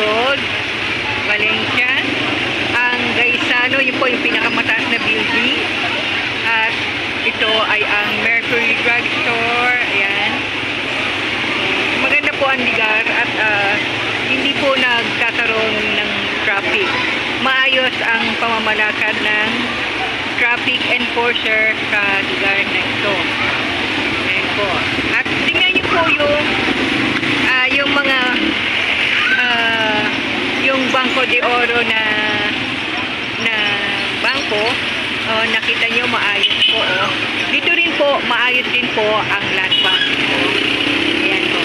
Gold, Valencia. Ang Gaisano, yun po yung pinakamataas na building. At ito ay ang Mercury Drugstore. Ayan. Maganda po ang lugar at hindi po nagkakaroon ng traffic. Maayos ang pamamalakad ng traffic enforcer sa lugar na ito. Ayan po. At tingnan niyo po yung mga yung Banco de Oro na bangko. Nakita niyo maayos po. Dito rin po, maayos din po ang Land Bank. Ayan po.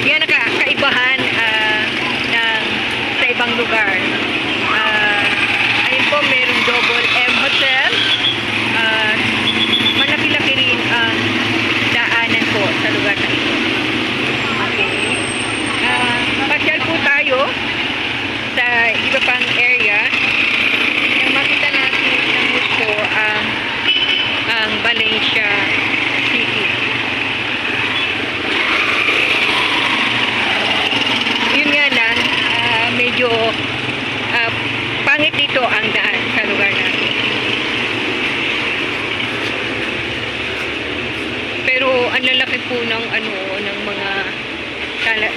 Yan ang kaibahan sa ibang lugar. Ayun po, merong Double M Hotel. Malaki-laki rin ang daanan po sa lugar na ito. Okay. Pasyal po tayo sa iba pang area. Yung makita natin na gusto ang Valencia City. Yun nga lang, medyo pangit dito ang daan sa lugar natin. Pero ang lalaki po ng ng mga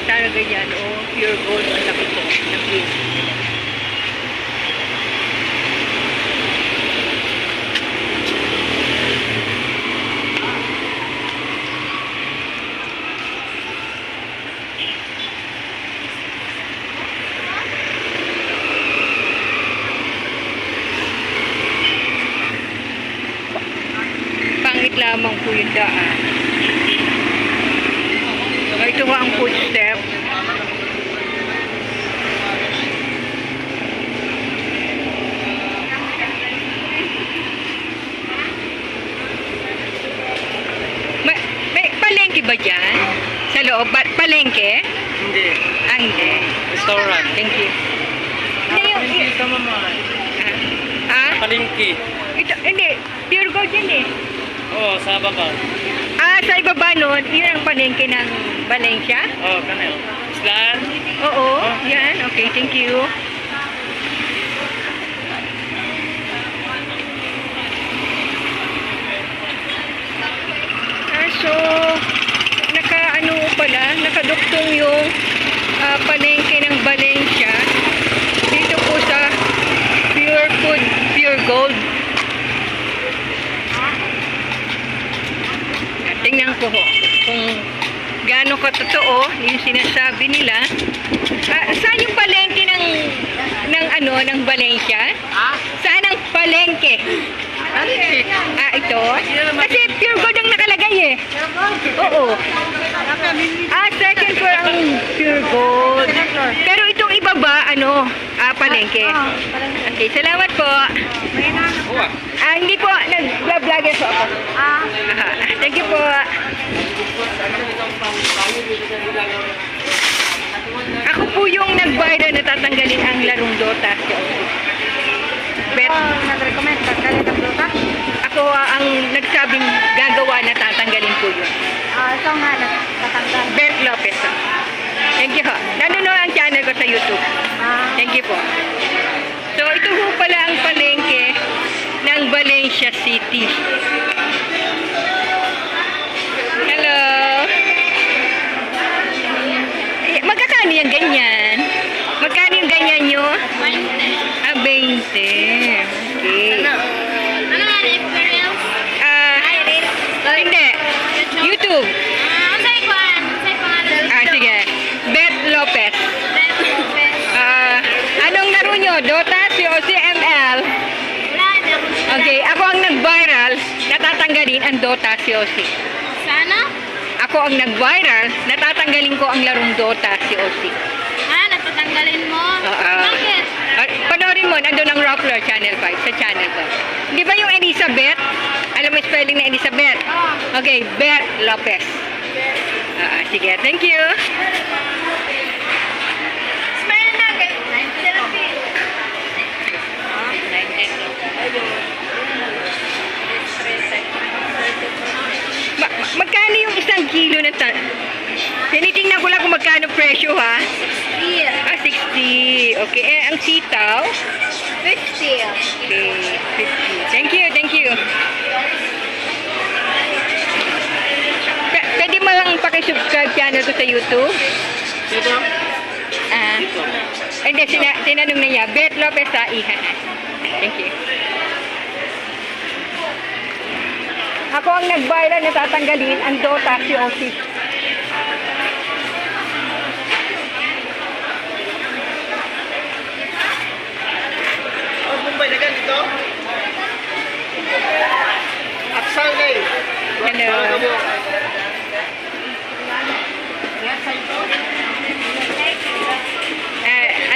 talaga yan, pure gold, ang laki po ng view. Pangit lamang po yung daan. Ito nga ang footstep. May palengke ba dyan? Sa loob? Palengke? Hindi. Hindi. Restaurant. Thank you. Hindi yung... Palengke ka, mama. Palengke. Ito, hindi. Pure gold yan eh. Oo, sa baba. Sa ibaba nun, yun ang palengke ng Valencia? Oo, kanil. Islan? Oo, yan. Okay, thank you. So, nakaduktong yung palengke ng Valencia dito po sa Pure Food, Pure Gold. Tingnan ko kung gaano katotoo yung sinasabi nila. Saan yung palengke ng Valencia? Saan ang palengke? Ito? Kasi pure gold ang nakalagay eh. Oo. Second floor ang pure gold. Pero itong ibaba, palengke. Okay, salamat po. Hindi po, nag-vlogger po ako. Thank you po. Ako po yung nag-viral na tatanggalin ang larong Dota. Nag-recommend tanggalin ang Dota? Ako ang nagsabing gagawa na tatanggalin po yun. Ikaw nga tatanggal. Bert Lopez. Thank you po. Nanonood ang channel ko sa YouTube. Thank you po. So ito po pala ang palengke ng Valencia City. Hello. Magkakano yung ganyan? Magkano yung ganyan nyo? 20. 20. Okay. Ano nga, experience? Hindi. YouTube. Sige. Beth Lopez. Anong laro nyo? Dota, COC, ML? Okay, ako ang nag-viral na tatanggalin ang Dota, COC. Sana? Ako ang nag-viral na tatanggalin ko ang larong Dota, COC. Natatanggalin mo? Bakit? Panoorin mo, nandun ang Rockler Channel 5 sa channel ko. Di ba yung Elizabeth? Alam mo spelling na Elizabeth? Okay, Beth Lopez. Sige, thank you. Smile na, guys. Magkano yung isang kilo na Tinitingnan ko lang kung magkano presyo ha. 60. 60. 60. Okay, ang sitaw? 50. Okay, 50. Thank you, thank you. Pwede mo lang pakisubscribe channel ko sa YouTube? Dito? Ah, Dito. hindi, tinanong na niya. Bet Lopez sa Ihan. Thank you. Ako ang nag-viral na tatanggalin ang Dota COC. Oh, Mumbai na ganito? Aksal na eh. Hello.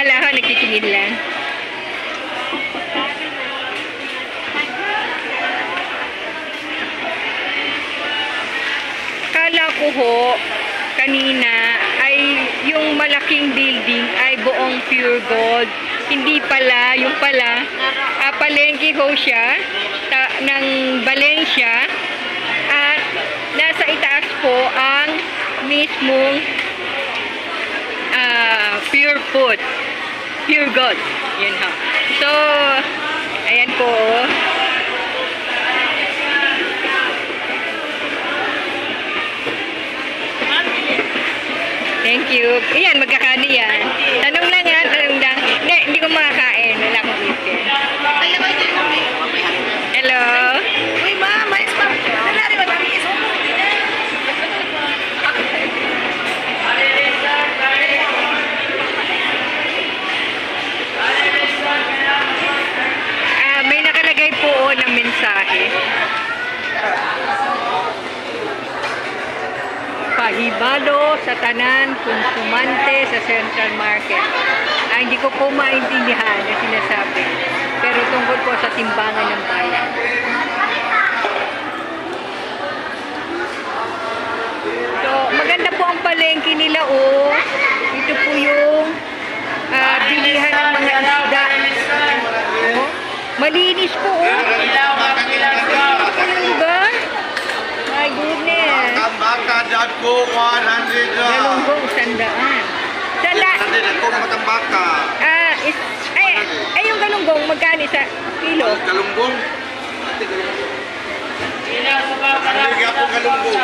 Ala ho, nagtitingin lang. Kala ko ho, kanina, ay yung malaking building ay buong pure gold. Hindi pala, yung pala, palengke ho siya ng Valencia at nasa itaas po ang mismong pure food. Pure gold. Yun ho. So, ayan po. Thank you. Ayan, magkakano yan. Tanong lang yan, tanong lang. Hindi ko makakain. Wala akong ipin. Hello. Uy, ma, mais pa. Nanari ba kami iso? May nakalagay po ng mensahe. Pahibalo sa tanan konsumante sa Central Market. Hindi ko po maintindihan na sinasabi. Pero tungkol po sa timbangan ng bayan. So, maganda po ang palengke nila, oh. Ito po yung bilihan ng mga isda. Oh, malinis po, oh. Diba? My goodness. Baka dago 100 Galunggong sandaan. Ako matambaka. Ay, yung galunggong, magkano sa kilo? Galunggong. Hindi ako galunggong.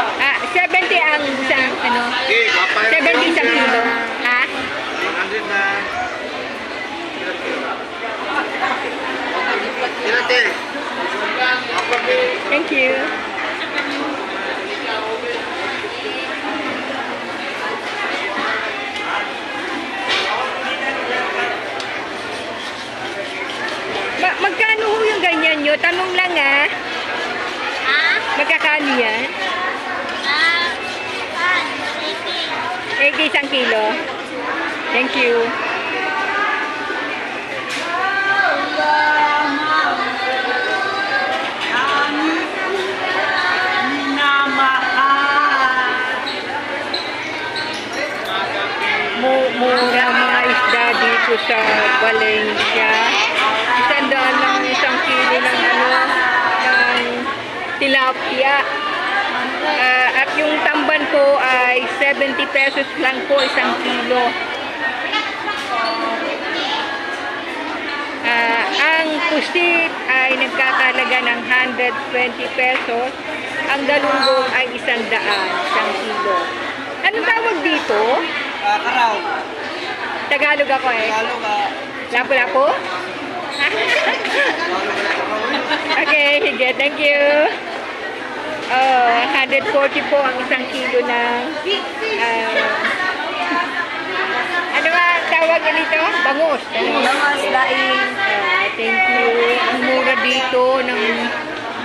70 ang isang, ano? Okay, papalit 70 isang kilo. Ha? 100 na. Kinate. Thank you. Magkano ho yung ganyan nyo? Tanong lang Ha? Magkakano yan? Pan. 80 isang kilo. Thank you. Mura mga isda dito sa Valencia. 100 lang isang kilo ng ng tilapia. At yung tamban ko ay 70 pesos lang po isang kilo. Ang pusit ay nagkakalaga ng 120 pesos. Ang galunggong ay 100 isang kilo. Anong tawag dito? Karaw. Tagalog ako eh. Tagalog Lapu-lapu? Okay, sige. Thank you. 140 po ang isang kilo ng ano ba tawag dito? Bangus. Bangus, daing. Thank you. Ang mura dito ng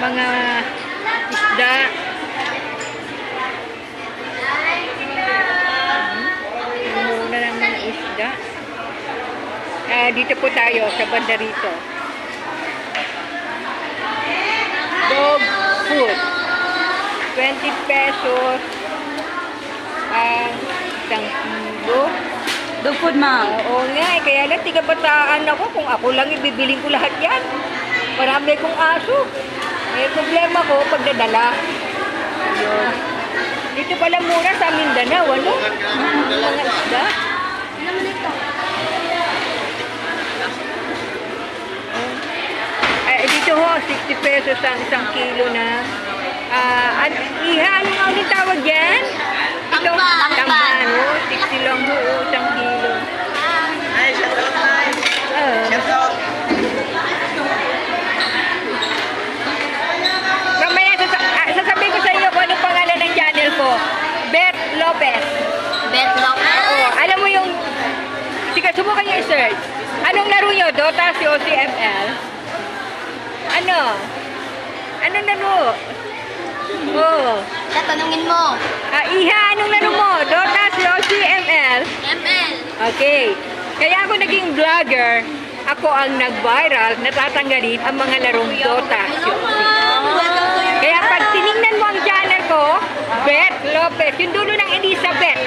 mga isda. Ang mura ng mga isda. Dito po tayo sa banda rito. Dog food. 20 pesos ang isang kilo. Dog food, ma'am. Oo nga, kaya lang tiga-bataan ako. Kung ako lang ibibiling ko lahat yan. Marami kong aso. Problema ko pagdadala. Yun. Dito pala mura sa Mindanao, ano? Mga isda. ito ho, 60 pesos ang isang kilo na. Iha, ano nga ulit tawag yan? Ito, tamban. Oh, 60 lang ho, isang kilo. Ay, shout out, Nay. Shout out. Mamaya, sasabihin ko sa inyo kung anong pangalan ng channel ko. Beth Lopez. Beth Lopez. Oo, alam mo yung... Sige, subukan niyo i-search. Anong laro niyo? Dota, COCML? Ano? Anong laro? Oo. Tanungin mo. Iha, anong laro mo? Dota, COCML? ML. Okay. Kaya ako naging vlogger. Ako ang nag-viral, natatanggalin ang mga larong Dota. Kaya pag tinignan mo ang channel ko, Beth Lopez, yung dulo ng Elizabeth.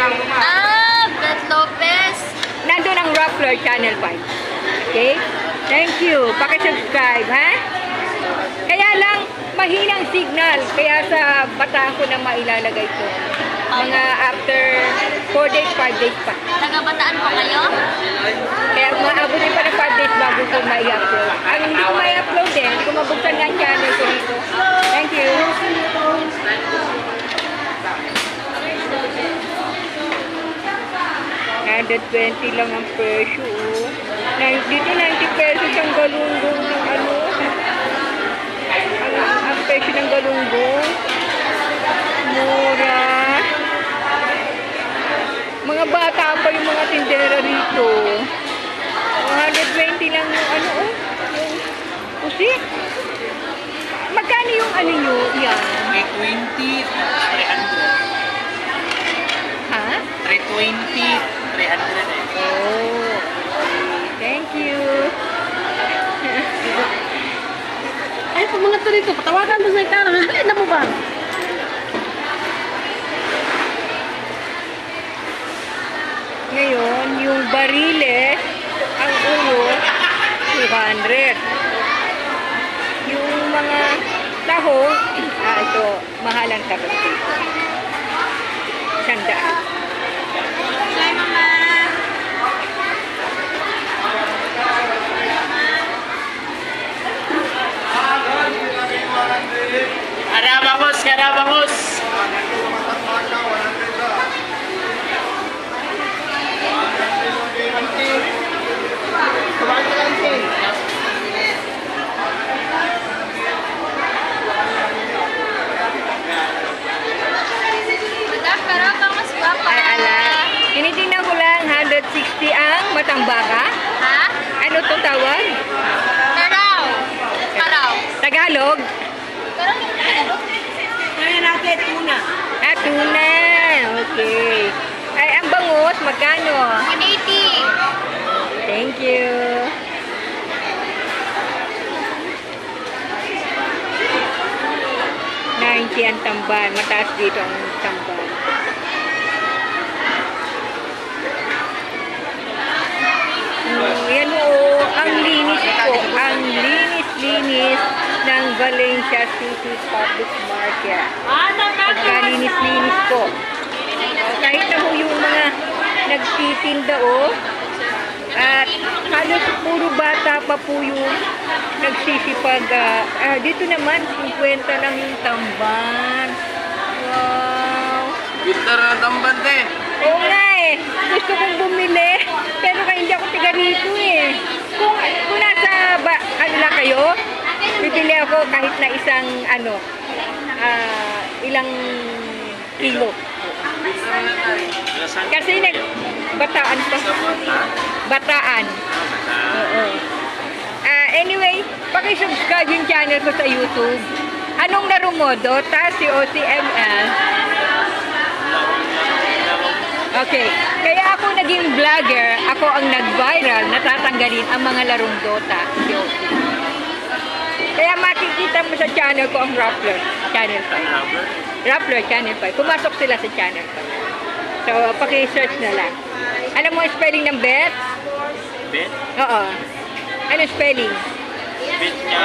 Beth Lopez. Nandun ang Rappler Channel 5. Okay? Thank you. Pakisubscribe, ha? Kaya lang, mahinang signal. Kaya sa bataan ko na mailalagay ko. Mga after 4 days, 5 days pa. Taga-Bataan po kayo? Kaya maabutin pa ng 5 days bago ko mai-upload. Ang hindi ko mai-upload din, kung mabuksan nga ang channel ko dito. Thank you. $120 lang ang presyo. Oh. Dito 90 pesos ang galunggong ng ano. Ang presyo ng galunggong. Mura. Mga bata pa yung mga tindera rito. 120 lang yung ano, oh. Yung pusit. Magkano yung ano nyo? Yan. 320, 300. Ha? 320, 300 eh. Oh. Thank you. Ay, pag mga to dito, patawagan mo sa ikara. Halin na mo ba? Ngayon, yung bariles, ang ulo, 200. Yung mga tahong, ito, mahalang tahong dito. 100. Hi, Mama. Karabangos, karabangos. Kumain ka lang, Tin. Madam, pero bang mas guwapa? Ay, ala. Tinitingnan ko lang, 160 ang matambaka. Ha? Ano to tawag? Karaw. Karaw. Tagalog? Pero yung Tagalog. Ngayon natin, tuna. Tuna. Okay. Ay, ang bangus, magkano? 180. Thank you. Ang tamban. Mataas dito ang tamban. Yan o. Ang linis po. Ang linis-linis ng Valencia City Public Market. Pagkalinis-linis po. Kahit na ho yung mga nagtitinda o. At halos puro bata pa po yung nagsisipag. Dito naman, 50 lang yung tamban. Wow! Bitter na tamban, te. Oo nga eh. Gusto kong bumili. Pero hindi ako tiga rito eh. Kung nasa ano lang kayo, bibili ako kahit na isang ilang kilo. Kasi bataan pa. Bataan. Oo. Anyway, paki-subscribe yung channel ko sa YouTube. Anong laro mo? Dota, COCML? Okay. Kaya ako naging vlogger, ako ang nag-viral, natatanggalin ang mga larong Dota, COC. Kaya makikita mo sa channel ko ang Rappler, Channel 5. Rappler, Channel 5. Pumasok sila sa Channel 5. So, paki-search na lang. Alam mo ang spelling ng Bet? Bet? Oo. Ano spelling? Bet niya.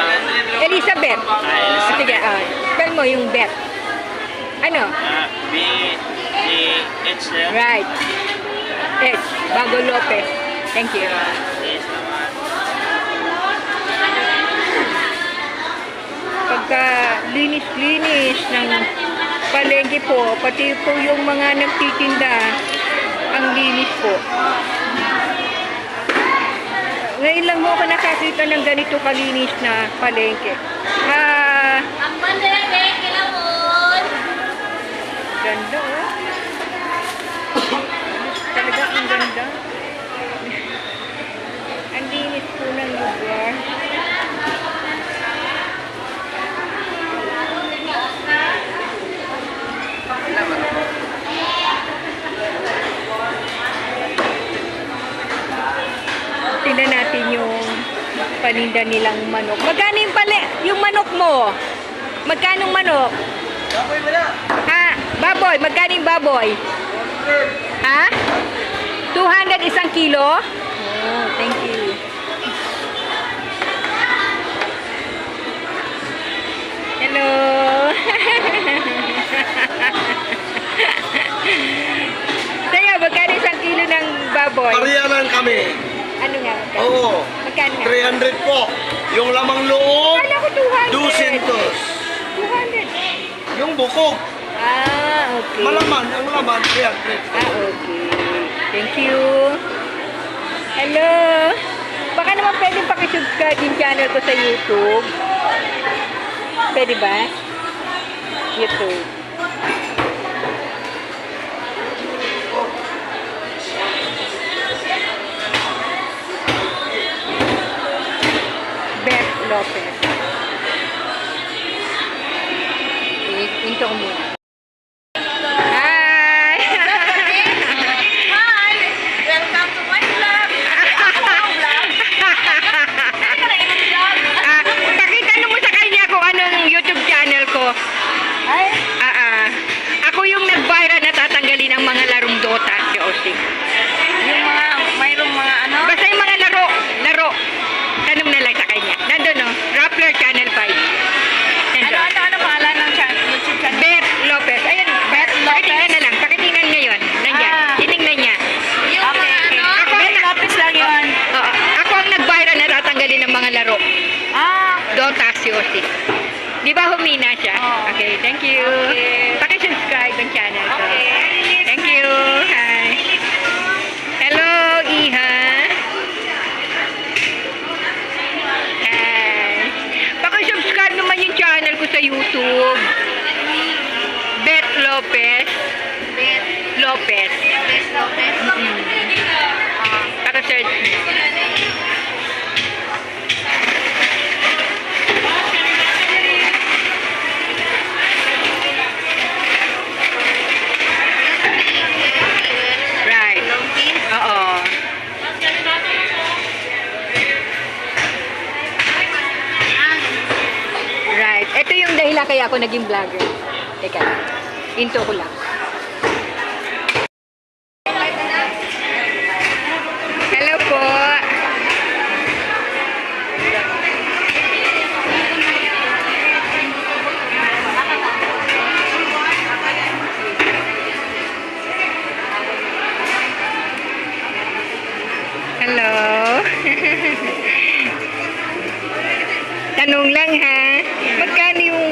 Elizabeth. Elizabeth. Sige, spell mo yung Bet. Ano? B-A-H na. Right. H. Bago Lopez. Thank you. Yes naman. napakalinis-linis ng palengke po. Pati po yung mga nagtitinda, ang linis po. Ngayon lang mo ako nakakita ng ganito kalinis na palengke. Ang bandere, kilawon. Ganda oh. Talaga ang ganda. Ang linis po ng lugar. Tingnan natin yung paninda nilang manok. Magkano yung manok mo? Magkano manok? Baboy mo na. Ha? Baboy, magkano yung baboy? Ha? 200 isang kilo? Oh, thank you. Hello. Tayo, magkano isang kilo ng baboy? Pareha lang kami. Ano nga? Magkano? Oo. Magkano nga? 300 po. Yung lamang loob, Kala ko 200. 200. 200. Yung bukog, Ah, okay. malaman, ang laman, 300. Ah, okay. Thank you. Hello. Baka naman pwedeng pakisubscribe yung channel ko sa YouTube. Pwede ba? YouTube. Beth Lopez. Into ko muna. Hi! Hi! Welcome to my vlog. Pakita mo sa kanya kung anong YouTube channel ko. Ay, Ako yung nag-viral na tatanggalin ang mga larong Dota si Osing. yung mga, mayroong mga ano? Basta yung mga laro. Tanong na lang sa kanya. Nandun no? Rappler Channel 5. Ano pangalan ng YouTube channel? Beth Lopez. Ayun, Beth Lopez. Pakitingnan na lang. Pakitingnan ngayon. Nandiyan. Ah. Tinignan niya. Yung mga ano? Ako, Beth Lopez lang yun. Oo. Ako ang nag-viral na tatanggalin ng mga laro. Ah, Dota si Osing. Di ba humina siya? Oo. Okay, thank you. Okay. Paki-subscribe ang channel ko. okay. Thank you. Hi. Hello, Iha. Hi. Paki-subscribe naman yung channel ko sa YouTube. Beth Lopez. Beth Lopez. Lopez. Paki-search. Right. Oo. Right. Ito yung dahilan kaya ako naging vlogger. Teka, into ko lang. Hello po. Hello. Tanong lang ha. Magkano yung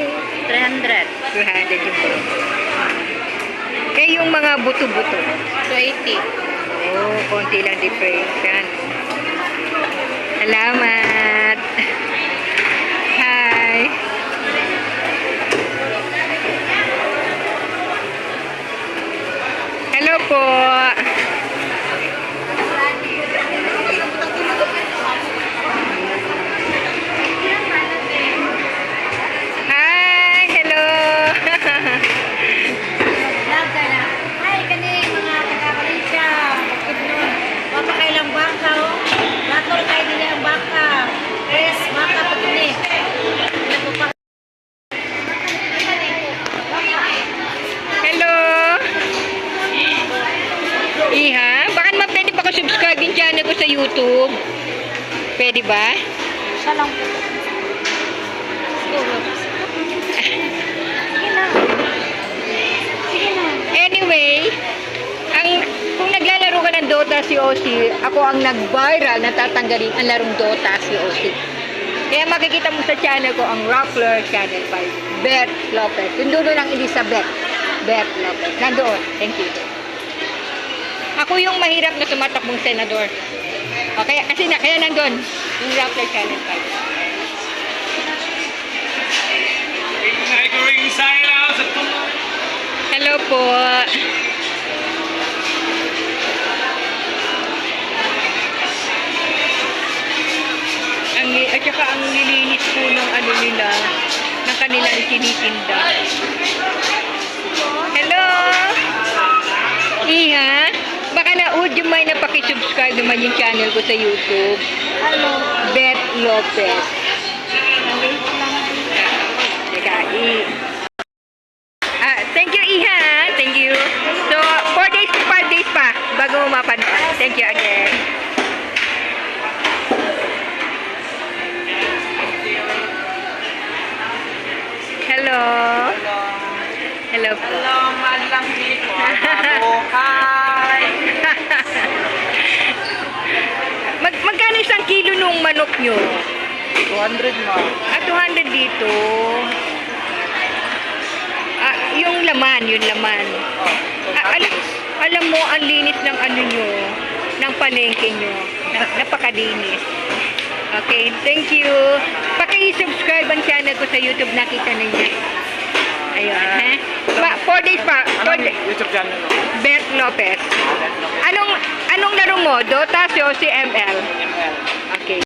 300. 200 yung buto? Eh yung mga buto-buto. 280. Oh, konti lang difference yan. Salamat. Hi. Hello po. Hi, hello. Vlog ka na. Ay, kani mga taga-Malaysia. Bakit nun? Mapakailang baka, oh. Batol kayo nila ang baka. Yes, baka pa kini. Nagpupak. Hello. Iha, baka naman pwede pa ko subscribe yung channel ko sa YouTube. Pwede ba? Siya lang po. Siguro. Sige na. Sige na. Anyway, kung naglalaro ka ng Dota si Osi, ako ang nag-viral na tatanggalin ang larong Dota si Osi. Kaya makikita mo sa channel ko ang Rockler Channel 5. Beth Lopez. Yung dulo ng Elizabeth. Beth Lopez. Nandoon. Thank you. Ako yung mahirap na tumatakbong senador. Okay, kaya nandoon. Yung Rockler Channel 5. Hello po. At saka ang nilinis po ng ano nila, ng kanilang tinitinda. Hello! Iha, baka na-would you mind na pakisubscribe naman yung channel ko sa YouTube. Hello. Beth Lopez. Teka, thank you, Iha. Thank you. So, 4 days to 5 days pa bago mapanood. Thank you again. Hello. Hello po. Hello, madlang people. Mabuhay. Magkano isang kilo nung manok nyo? 200 mo. 200 dito. Yung laman. Alam mo, ang linis ng ano nyo, ng palengke nyo. Napakalinis. Okay, thank you. Paki-subscribe ang channel ko sa YouTube, nakita ninyo. Ayun, ha? 4 days pa. YouTube channel mo? Beth Lopez. Anong laro mo? Dota, COC, ML? ML. Okay.